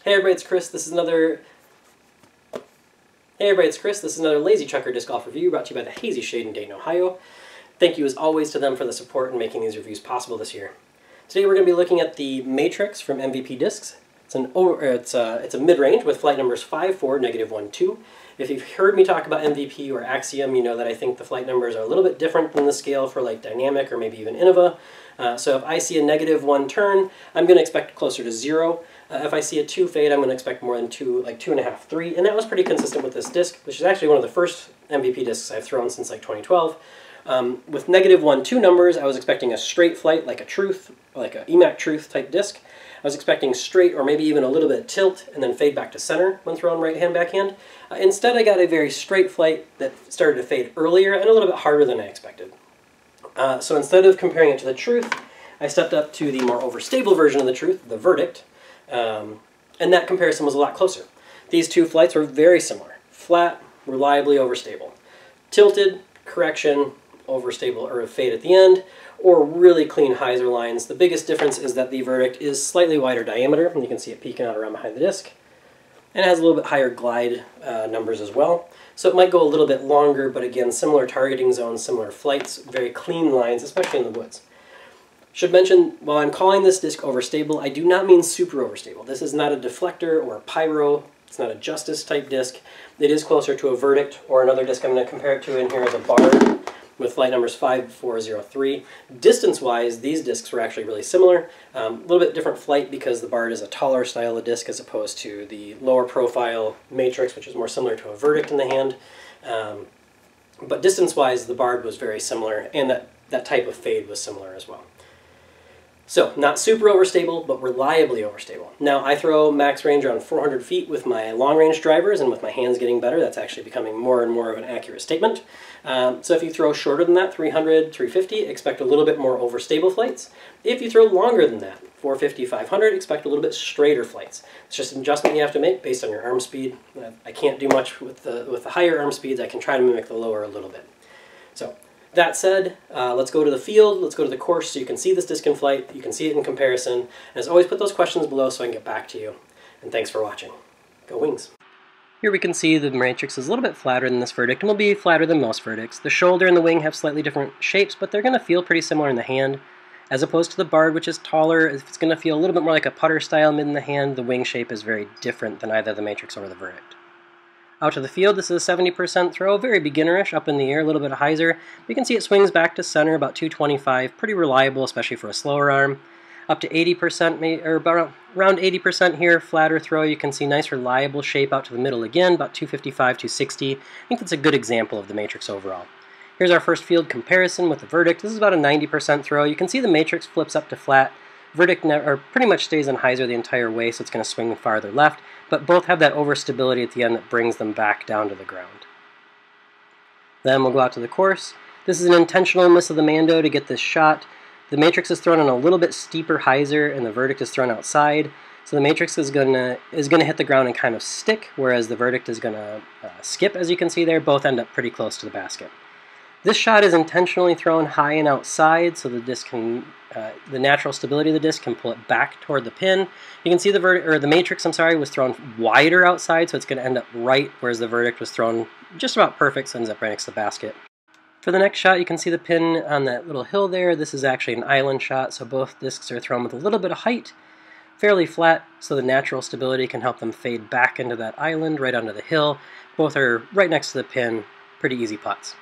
Hey everybody, it's Chris. This is another Lazy Trucker Disc Golf review brought to you by the Hazy Shade in Dayton, Ohio. Thank you as always to them for the support in making these reviews possible this year. Today we're going to be looking at the Matrix from MVP Discs. It's a mid-range with flight numbers 5, 4, -1, 2. If you've heard me talk about MVP or Axiom, you know that I think the flight numbers are a little bit different than the scale for like Dynamic or maybe even Innova. So if I see a -1 turn, I'm going to expect closer to 0. If I see a 2 fade, I'm going to expect more than 2, like 2.5, 3. And that was pretty consistent with this disc, which is actually one of the first MVP discs I've thrown since like 2012. With -1, 2 numbers, I was expecting a straight flight, like a truth, like a EMAC truth type disc. I was expecting straight or maybe even a little bit of tilt and then fade back to center when thrown right hand, backhand. Instead, I got a very straight flight that started to fade earlier and a little bit harder than I expected. So instead of comparing it to the truth, I stepped up to the more overstable version of the truth, the verdict, and that comparison was a lot closer. These two flights were very similar. Flat, reliably overstable. Tilted, correction, overstable, or a fade at the end, or really clean hyzer lines. The biggest difference is that the verdict is slightly wider diameter, and you can see it peeking out around behind the disc, and it has a little bit higher glide numbers as well. So it might go a little bit longer, but again, similar targeting zones, similar flights, very clean lines, especially in the woods. Should mention, while I'm calling this disc overstable, I do not mean super overstable. This is not a deflector or a pyro. It's not a justice type disc. It is closer to a verdict, or another disc I'm going to compare it to in here is a Bard with flight numbers 5, 4, 0, 3. Distance-wise, these discs were actually really similar. A little bit different flight because the Bard is a taller style of disc as opposed to the lower profile Matrix, which is more similar to a verdict in the hand. But distance-wise, the Bard was very similar, and that type of fade was similar as well. So, not super overstable, but reliably overstable. Now, I throw max range around 400 feet with my long-range drivers, and with my hands getting better, that's actually becoming more and more of an accurate statement. So if you throw shorter than that, 300, 350, expect a little bit more overstable flights. If you throw longer than that, 450, 500, expect a little bit straighter flights. It's just an adjustment you have to make based on your arm speed. I can't do much with the higher arm speeds. I can try to mimic the lower a little bit. So, that said, let's go to the field, let's go to the course so you can see this disc in flight, you can see it in comparison, and as always put those questions below so I can get back to you. And thanks for watching. Go Wings! Here we can see the Matrix is a little bit flatter than this verdict, and will be flatter than most verdicts. The shoulder and the wing have slightly different shapes, but they're going to feel pretty similar in the hand, as opposed to the Bard, which is taller. It's going to feel a little bit more like a putter style mid in the hand. The wing shape is very different than either the Matrix or the verdict. Out to the field, this is a 70% throw, very beginnerish, up in the air, a little bit of hyzer. You can see it swings back to center, about 225, pretty reliable, especially for a slower arm. Up to 80%, or around 80% here, flatter throw. You can see nice reliable shape out to the middle again, about 255, 260. I think that's a good example of the Matrix overall. Here's our first field comparison with the verdict. This is about a 90% throw. You can see the Matrix flips up to flat. Verdict pretty much stays in hyzer the entire way, so it's going to swing farther left, but both have that overstability at the end that brings them back down to the ground. Then we'll go out to the course. This is an intentional miss of the Mando to get this shot. The Matrix is thrown on a little bit steeper hyzer, and the verdict is thrown outside, so the Matrix is gonna hit the ground and kind of stick, whereas the verdict is going to skip, as you can see there. Both end up pretty close to the basket. This shot is intentionally thrown high and outside, so the disc can, the natural stability of the disc can pull it back toward the pin. You can see the Matrix, was thrown wider outside, so it's going to end up right, whereas the verdict was thrown just about perfect, so it ends up right next to the basket. For the next shot, you can see the pin on that little hill there. This is actually an island shot, so both discs are thrown with a little bit of height, fairly flat, so the natural stability can help them fade back into that island, right onto the hill. Both are right next to the pin, pretty easy putts.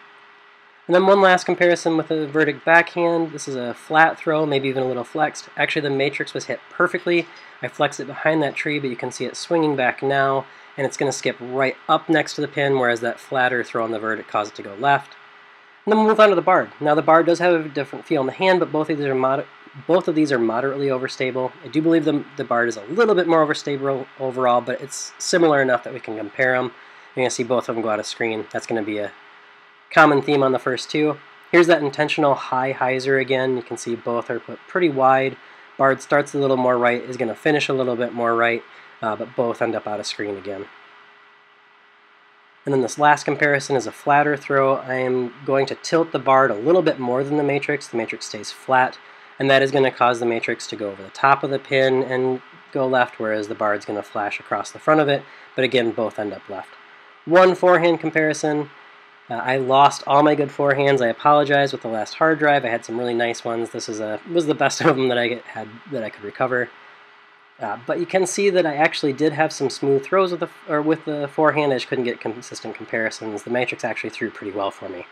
And then one last comparison with the verdict backhand. This is a flat throw, maybe even a little flexed. Actually, the Matrix was hit perfectly. I flexed it behind that tree, but you can see it swinging back now, and it's going to skip right up next to the pin, whereas that flatter throw on the verdict caused it to go left. And then we'll move on to the Bard. Now, the Bard does have a different feel in the hand, but both of these are moderately overstable. I do believe the Bard is a little bit more overstable overall, but it's similar enough that we can compare them. You're going to see both of them go out of screen. That's going to be a common theme on the first two. Here's that intentional high hyzer again. You can see both are put pretty wide. Bard starts a little more right, is going to finish a little bit more right, but both end up out of screen again. And then this last comparison is a flatter throw. I am going to tilt the Bard a little bit more than the Matrix. The Matrix stays flat, and that is going to cause the Matrix to go over the top of the pin and go left, whereas the bard's going to flash across the front of it, but again, both end up left. One forehand comparison. I lost all my good forehands. I apologize with the last hard drive. I had some really nice ones. This was the best of them that I that I could recover. But you can see that I actually did have some smooth throws with the forehand. I just couldn't get consistent comparisons. The matrix actually threw pretty well for me.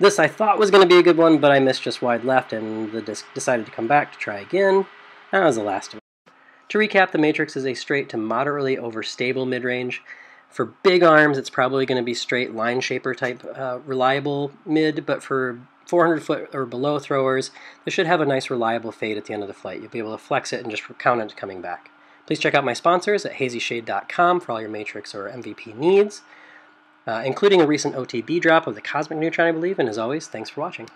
This I thought was going to be a good one, but I missed just wide left, and the disc decided to come back to try again. That was the last of it. To recap, the matrix is a straight to moderately overstable mid-range. For big arms, it's probably going to be straight line shaper type reliable mid, but for 400 foot or below throwers, this should have a nice reliable fade at the end of the flight. You'll be able to flex it and just count it coming back. Please check out my sponsors at hazyshade.com for all your matrix or MVP needs, including a recent OTB drop of the Cosmic Neutron, I believe, and as always, thanks for watching.